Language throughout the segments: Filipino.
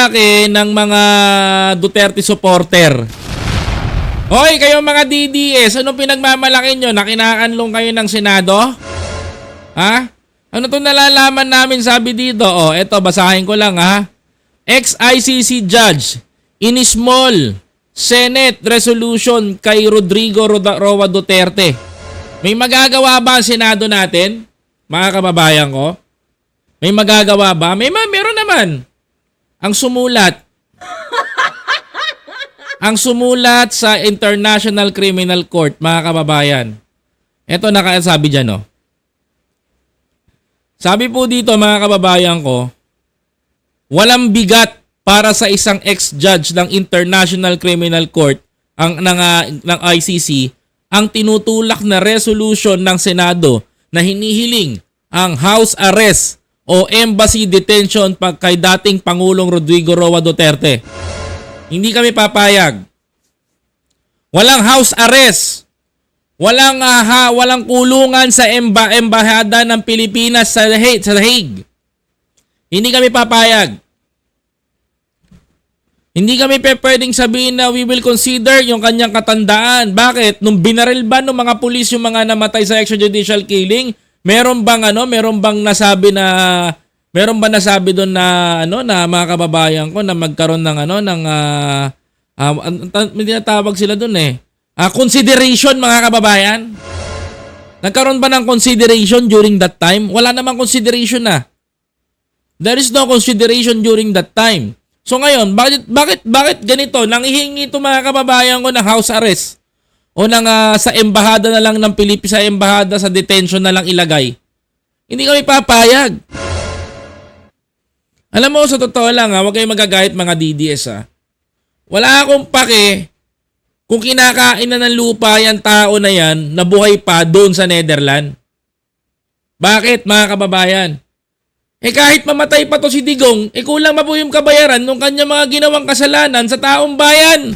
pinagmamalaki ng mga Duterte supporter. Hoy, kayo mga DDS, anong pinagmamalaki nyo? Na kinakanlong kayo ng Senado? Ha? Ano to nalalaman namin sabi dito? Oh, eto, basahin ko lang ha. Ex-ICC judge in small Senate resolution kay Rodrigo Roa Duterte. May magagawa ba ang Senado natin? Mga kababayan ko? May magagawa ba? Meron naman. Ang sumulat. Ang sumulat sa International Criminal Court, mga kababayan. Ito nakasabi dyan, no? Sabi po dito, mga kababayan ko, walang bigat para sa isang ex-judge ng International Criminal Court ng ICC ang tinutulak na resolution ng Senado na hinihiling ang house arrest o embassy detention kay dating Pangulong Rodrigo Roa Duterte. Hindi kami papayag. Walang house arrest. Walang kulungan sa embahada ng Pilipinas sa Hague. Hindi kami papayag. Hindi kami pwedeng sabihin na we will consider yung kanyang katandaan. Bakit? Nung binaril ba ng mga pulis yung mga namatay sa extrajudicial killing, meron bang nasabi doon na mga kababayan ko na magkaroon ng hindi na tawag sila doon consideration, mga kababayan? Nagkaroon ba ng consideration during that time? Wala namang consideration na. There is no consideration during that time. So ngayon, bakit ganito? Nanghihingi ito, mga kababayan ko, ng house arrest o sa embahada na lang ng Pilipinas, sa embahada sa detention na lang ilagay. Hindi kami papayag. Alam mo, sa totoo lang huwag kayong magagayat, mga DDS Wala akong pake kung kinakain na ng lupa yung tao na yan na buhay pa doon sa Netherlands. Bakit, mga kababayan? Kahit mamatay pa to si Digong, kulang pa po yung kabayaran ng kanyang mga ginawang kasalanan sa taong bayan.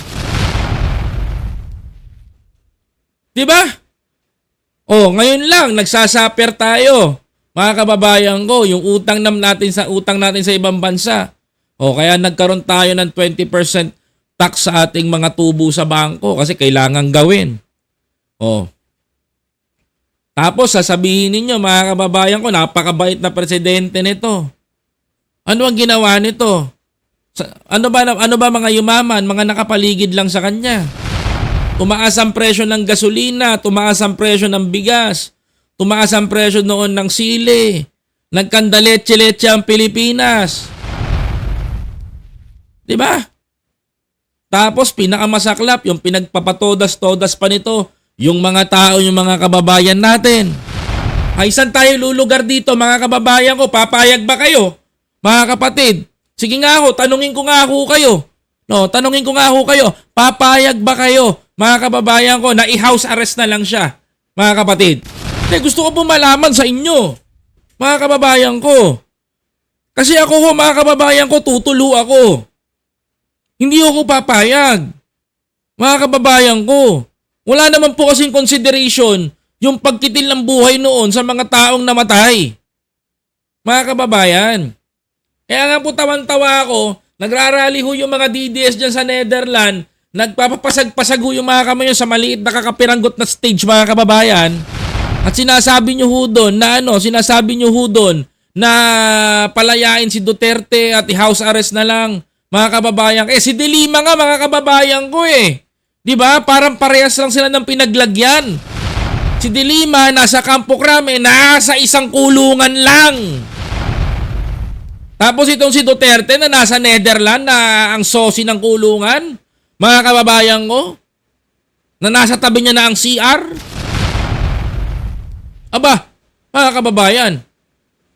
Diba? Ngayon lang, nagsasaper tayo. Mga kababayan ko, yung utang natin sa ibang bansa. Kaya nagkaroon tayo ng 20% tax sa ating mga tubo sa bangko kasi kailangan gawin. Tapos sasabihin ninyo, mga kababayan ko, napakabait na presidente nito. Ano ang ginawa nito? Ano ba mga yumaman, mga nakapaligid lang sa kanya? Tumaas ang presyo ng gasolina, tumaas ang presyo ng bigas, tumaas ang presyo noon ng sili, nagkandaletse-letse ang Pilipinas. Diba? Tapos pinakamasaklap, yung pinagpapatodas-todas pa nito, yung mga tao, yung mga kababayan natin. Saan tayo lulugar dito, mga kababayan ko? Papayag ba kayo? Mga kapatid, sige nga tanungin ko nga kayo. Tanungin ko nga kayo, papayag ba kayo, mga kababayan ko, na i-house arrest na lang siya, mga kapatid? Gusto ko po malaman sa inyo, mga kababayan ko. Kasi ako mga kababayan ko, tutulo ako. Hindi ako papayag, mga kababayan ko. Wala naman po kasing consideration yung pagkitil ng buhay noon sa mga taong namatay. Mga kababayan. Kaya nga po tawan-tawa ako, nagrarally yung mga DDS dyan sa Netherlands, nagpapapasag-pasag yung mga kamay sa maliit na kakapiranggot na stage, mga kababayan. At sinasabi nyo doon na palayain si Duterte at i-house arrest na lang, mga kababayan. Si De Lima nga, mga kababayan ko Diba? Parang parehas lang sila ng pinaglagyan. Si De Lima nasa Campo Crame, nasa isang kulungan lang. Tapos itong si Duterte na nasa Netherlands na ang sosi ng kulungan, mga kababayan ko, na nasa tabi niya na ang CR. Aba, mga kababayan,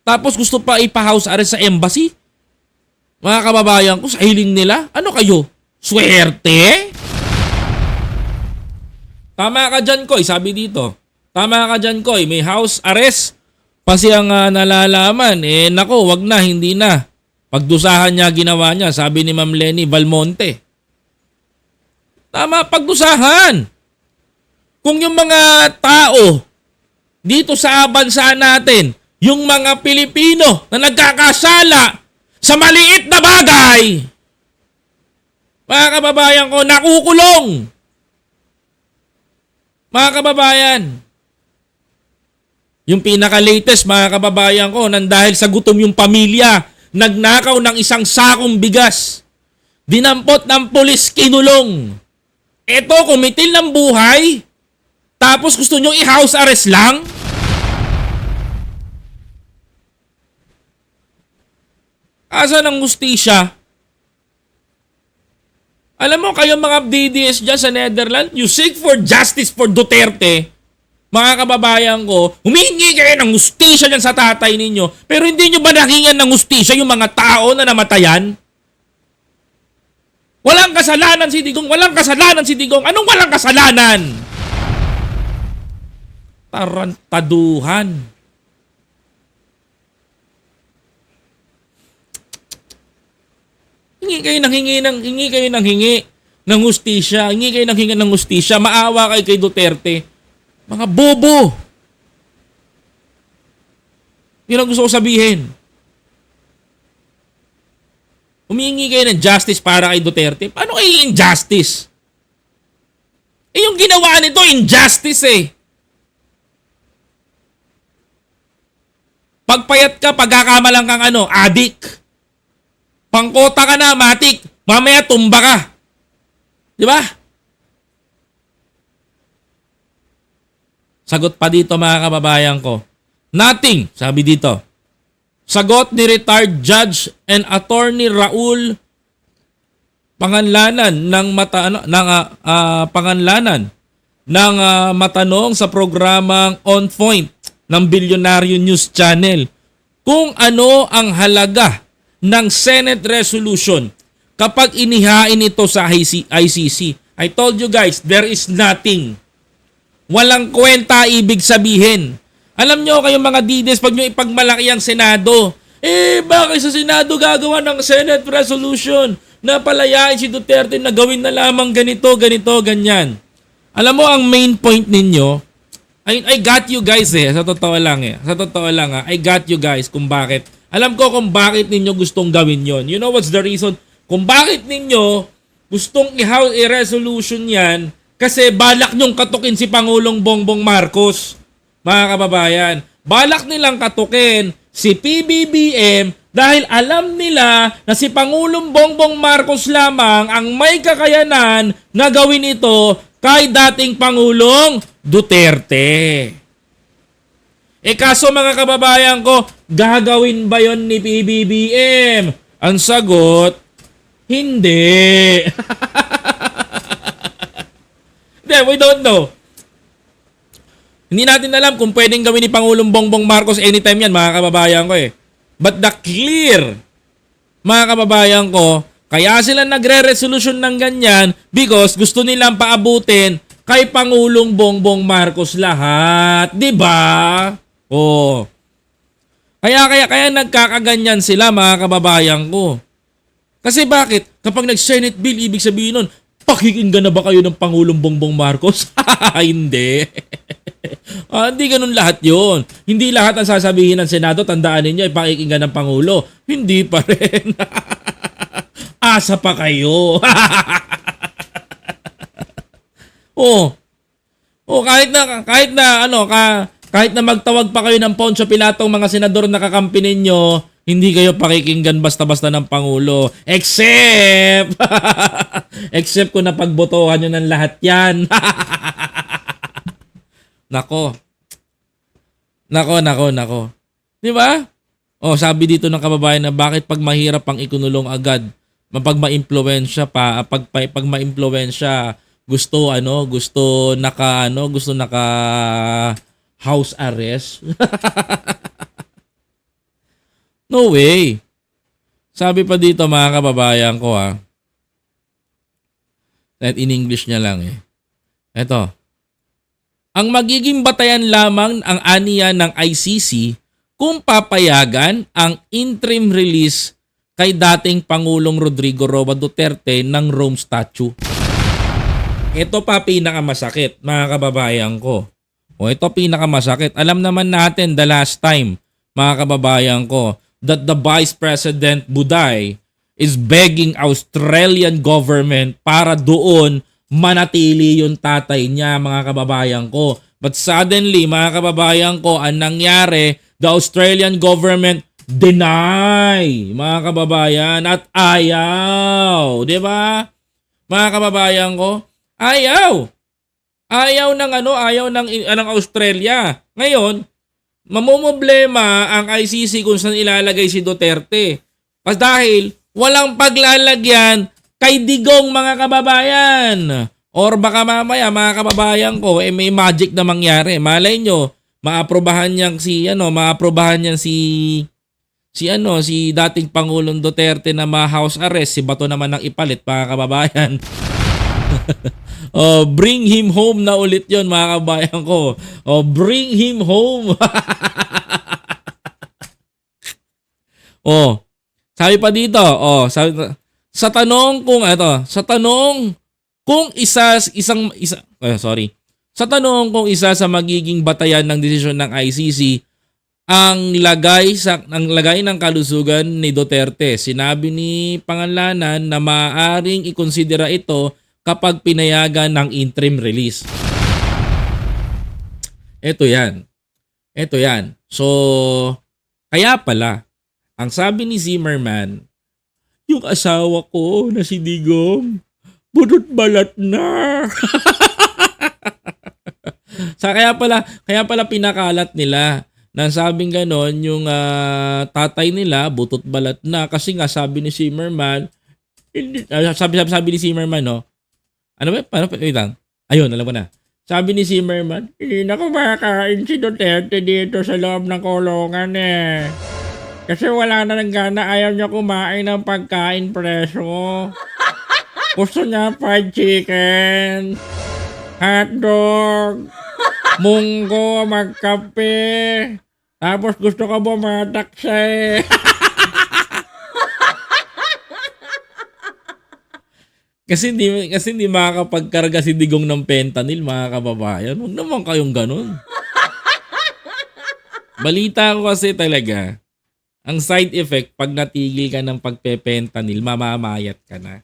tapos gusto pa ipa-house arrest sa embassy? Mga kababayan ko, sa hiling nila, ano kayo? Swerte? Tama ka dyan, Koy. Sabi dito. Tama ka dyan, Koy. May house arrest pa siyang nalalaman. Nako, wag na, hindi na. Pagdusahan niya, ginawa niya. Sabi ni Ma'am Lenny Valmonte. Tama, pagdusahan. Kung yung mga tao dito sa bansa natin, yung mga Pilipino na nagkakasala sa maliit na bagay, Mga kababayan ko, nakukulong! Mga kababayan, yung pinaka-latest, mga kababayan ko, nang dahil sa gutom yung pamilya, nagnakaw ng isang sakong bigas. Dinampot ng pulis, kinulong. Eto, kumitil ng buhay. Tapos gusto nyo i-house arrest lang? Asa ng hustisya? Alam mo, kayo mga DDS dyan sa Netherlands, you seek for justice for Duterte. Mga kababayan ko, humingi kayo ng hustisya dyan sa tatay ninyo. Pero hindi nyo ba nahingan ng hustisya yung mga tao na namatayan? Walang kasalanan si Digong. Walang kasalanan si Digong. Anong walang kasalanan? Tarantaduhan. Hingi kayo ng hustisya. Hingi kayo ng hustisya. Maawa kayo kay Duterte. Mga bobo. Yun ang gusto ko sabihin. Humingi kayo ng justice para kay Duterte. Paano kayo injustice? Yung ginawa nito, injustice eh. Pagpayat ka, pagkakamalang kang adik. Pangkota ka na, matik. Mamaya tumba ka. Di ba? Sagot pa dito mga kababayan ko. Nothing, sabi dito. Sagot ni retired judge and attorney Raul Panganlanan ng matanong sa programang On Point ng Bilyonaryo News Channel kung ano ang halaga ng Senate resolution kapag inihain ito sa ICC. I told you guys, there is nothing. Walang kwenta ibig sabihin. Alam nyo kayong mga DDS, pag nyo ipagmalaki ang Senado, bakit sa Senado gagawa ng Senate resolution na palayain si Duterte na gawin na lamang ganito, ganyan. Alam mo ang main point ninyo, I got you guys sa totoo lang I got you guys kung bakit. Alam ko kung bakit ninyo gustong gawin yon. You know what's the reason? Kung bakit ninyo gustong i-resolution yan, kasi balak nyong katukin si Pangulong Bongbong Marcos. Mga kababayan, balak nilang katukin si PBBM dahil alam nila na si Pangulong Bongbong Marcos lamang ang may kakayanan na gawin ito kay dating Pangulong Duterte. Kaso mga kababayan ko, gagawin ba yon ni PBBM? Ang sagot, hindi. We don't know. Hindi natin alam kung pwedeng gawin ni Pangulong Bongbong Marcos anytime yan, mga kababayan ko But the clear, mga kababayan ko, kaya sila nagre-resolution ng ganyan because gusto nilang paabutin kay Pangulong Bongbong Marcos lahat. Diba? Oh. Kaya nagkakaganyan sila, mga kababayan ko. Kasi bakit? Kapag nag-Senate bill, ibig sabihin nun, pakikinggan na ba kayo ng Pangulong Bongbong Marcos? Hindi. Hindi ganun lahat yon. Hindi lahat ang sasabihin ng Senado, tandaan ninyo, pakikinggan ng Pangulo. Hindi pa rin. Asa pa kayo. Kahit na magtawag pa kayo ng Poncio Pilato mga senador na kakampi ninyo, hindi kayo pakikinggan basta-basta ng Pangulo. Except kung napagbotohan nyo ng lahat yan. Nako. Di ba? Sabi dito ng kababayan na bakit pag mahirap pang ikunulong agad, pag ma-impluwensya pa, pag ma-impluwensya, gusto naka house arrest. No way. Sabi pa dito mga kababayan ko At in English niya lang Ito. Ang magiging batayan lamang ang aniya ng ICC kung papayagan ang interim release kay dating Pangulong Rodrigo Roa Duterte ng Rome Statute. Ito pa pinakamasakit, mga kababayan ko. Ito pinakamasakit. Alam naman natin the last time, mga kababayan ko, that the Vice President Buday is begging Australian government para doon manatili yung tatay niya, mga kababayan ko. But suddenly, mga kababayan ko, ang nangyari, the Australian government deny, mga kababayan, at ayaw. Di ba? Mga kababayan ko, ayaw. Ayaw ng Australia. Ngayon, mamumblema ang ICC kung saan ilalagay si Duterte. Dahil walang paglalagyan kay Digong, mga kababayan. Or baka mamaya, mga kababayan ko, may magic na mangyari. Malay nyo, maaprobahan niyang si dating Pangulong Duterte na ma-house arrest, si Bato naman ang ipalit, mga kababayan. Bring him home na ulit yon, mga kababayan ko. Bring him home. Sabi pa dito, sa tanong kung isa sa magiging batayan ng desisyon ng ICC ang lagay ng kalusugan ni Duterte. Sinabi ni Panganlanan na maaaring ikonsidera ito kapag pinayagan ng interim release. Ito yan. So, kaya pala, ang sabi ni Zimmerman, yung asawa ko na si Digong, budot balat na. Kaya pala pinakalat nila. Nang sabing ganon, yung tatay nila, butot balat na. Kasi nga sabi ni Zimmerman, sabi ni Zimmerman, no? Ano ba? Wait lang. Ayun, alam ko na. Sabi ni Zimmerman, hindi na kumakain si Duterte dito sa loob ng kulungan eh. Kasi wala na ng gana, ayaw niya kumain ng pagkain preso. Gusto niya fried chicken, hotdog, munggo, magkape. Tapos gusto ka bumatak siya eh. Kasi hindi makakapagkarga si Digong ng fentanyl, mga kababayan. Huwag naman kayong ganun. Balita ko kasi talaga, ang side effect, pag natigil ka ng pagpe-fentanyl, mamamayat ka na.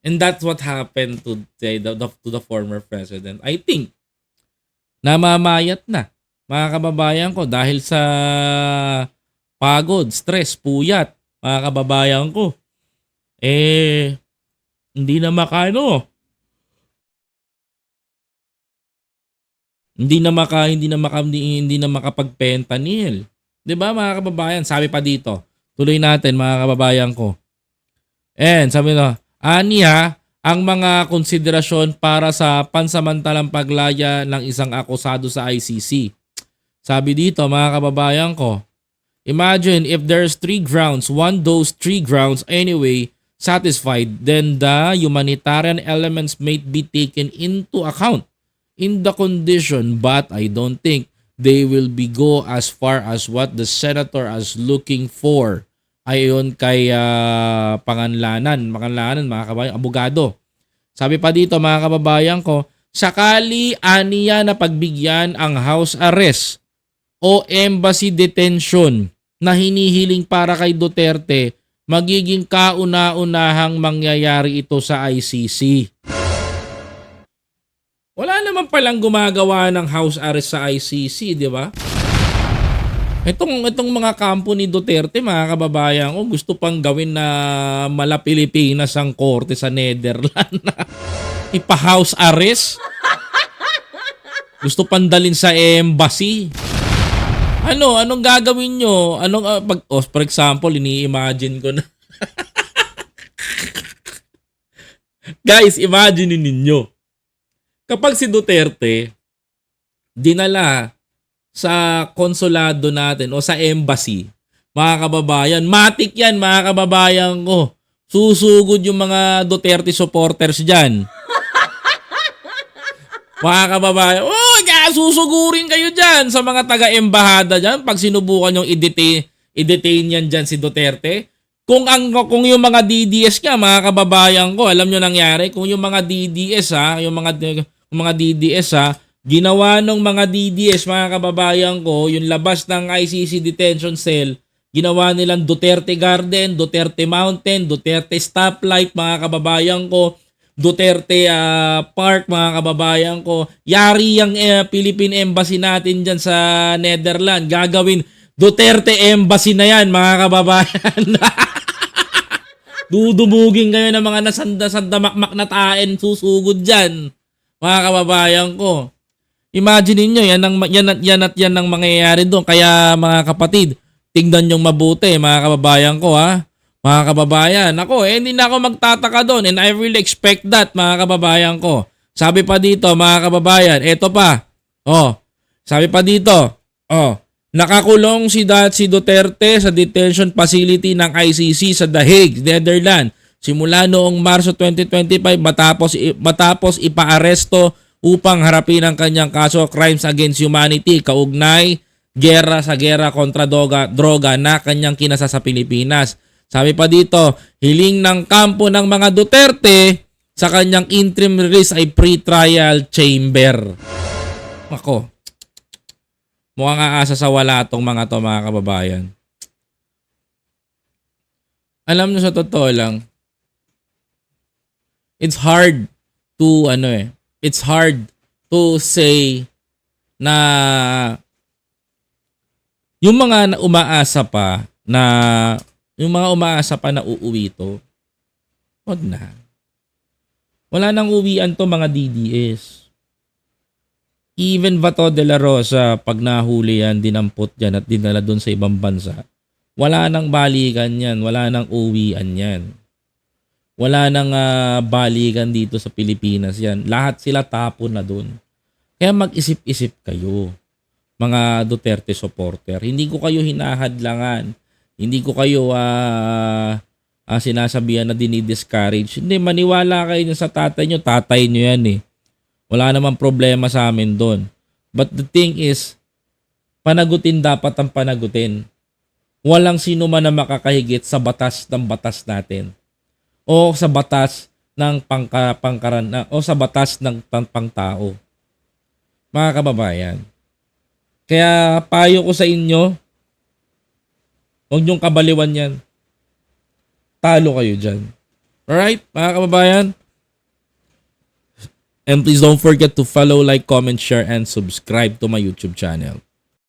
And that's what happened to the former president. I think, namamayat na, mga kababayan ko, dahil sa pagod, stress, puyat, mga kababayan ko. Hindi na makapag-fentanyl. 'Di ba, mga kababayan? Sabi pa dito. Tuloy natin, mga kababayan ko. And sabi na, aniya ang mga konsiderasyon para sa pansamantalang paglaya ng isang akusado sa ICC. Sabi dito, mga kababayan ko, imagine if there's 3 grounds, those 3 grounds anyway satisfied, then the humanitarian elements may be taken into account in the condition, but I don't think they will be go as far as what the senator is looking for. Ayon kay Panganlanan, mga kababayan, abogado. Sabi pa dito, mga kababayan ko, sakali aniya na pagbigyan ang house arrest o embassy detention na hinihiling para kay Duterte, magiging kauna-unahang mangyayari ito sa ICC. Wala naman palang gumagawa ng house arrest sa ICC, di ba? Itong mga kampo ni Duterte, mga kababayan ko, gusto pang gawin na mala Pilipinas ang korte sa Netherlands. Ipa-house arrest? Gusto pandalin sa embassy? Anong gagawin nyo? For example, ini-imagine ko na. Guys, imagine ninyo. Kapag si Duterte dinala sa konsulado natin o sa embassy, mga kababayan, matik yan, mga kababayan ko. Susugod yung mga Duterte supporters dyan. Mga kababayan, susugurin kayo dyan sa mga taga-embahada dyan pag sinubukan yung i-detain yan dyan si Duterte. Kung yung mga DDS nga, mga kababayan ko, alam nyo nangyari, kung yung mga DDS ginawa ng mga DDS, mga kababayan ko, yung labas ng ICC detention cell, Ginawa nilang Duterte Garden, Duterte Mountain, Duterte Stoplight, mga kababayan ko. Duterte Park, mga kababayan ko. Yari yung Philippine Embassy natin dyan sa Netherlands. Gagawin Duterte Embassy na yan, mga kababayan. Dudumugin kayo ng mga nasanda-sanda makmak na taen susugod dyan, mga kababayan ko. Imagine niyo yan ang mangyayari doon. Kaya mga kapatid, tingnan yung mabuti, mga kababayan ko, ha. Mga kababayan, ako, hindi na ako magtataka doon, and I really expect that, mga kababayan ko. Sabi pa dito, mga kababayan, eto pa. Sabi pa dito, nakakulong si Duterte sa detention facility ng ICC sa The Hague, Netherlands, simula noong Marso 2025 matapos ipaaresto upang harapin ang kanyang kaso crimes against humanity kaugnay gera kontra droga na kanyang kinasa sa Pilipinas. Sabi pa dito, hiling ng kampo ng mga Duterte sa kanyang interim release ay pre-trial chamber. Ako, mukhang aasa sa wala tong mga to, mga kababayan. Alam nyo, sa totoo lang, it's hard to say na yung mga umaasa pa na uuwi to, wag na. Wala nang uwian to, mga DDS. Even Bato de la Rosa, pag nahuli yan, dinampot yan at dinala doon sa ibang bansa, wala nang balikan yan, wala nang uwian yan. Wala nang balikan dito sa Pilipinas yan. Lahat sila tapon na doon. Kaya mag-isip-isip kayo, mga Duterte supporter. Hindi ko kayo hinahadlangan. Hindi ko kayo sinasabihan na dinidiscourage. Hindi, maniwala kayo sa tatay nyo yan eh. Wala namang problema sa amin doon. But the thing is, panagutin dapat ang panagutin. Walang sino man na makakahigit sa batas ng batas natin. O sa batas ng o sa batas ng pangtao. Mga kababayan. Kaya payo ko sa inyo, huwag niyong kabaliwan yan. Talo kayo dyan. Alright, mga kababayan? And please don't forget to follow, like, comment, share, and subscribe to my YouTube channel.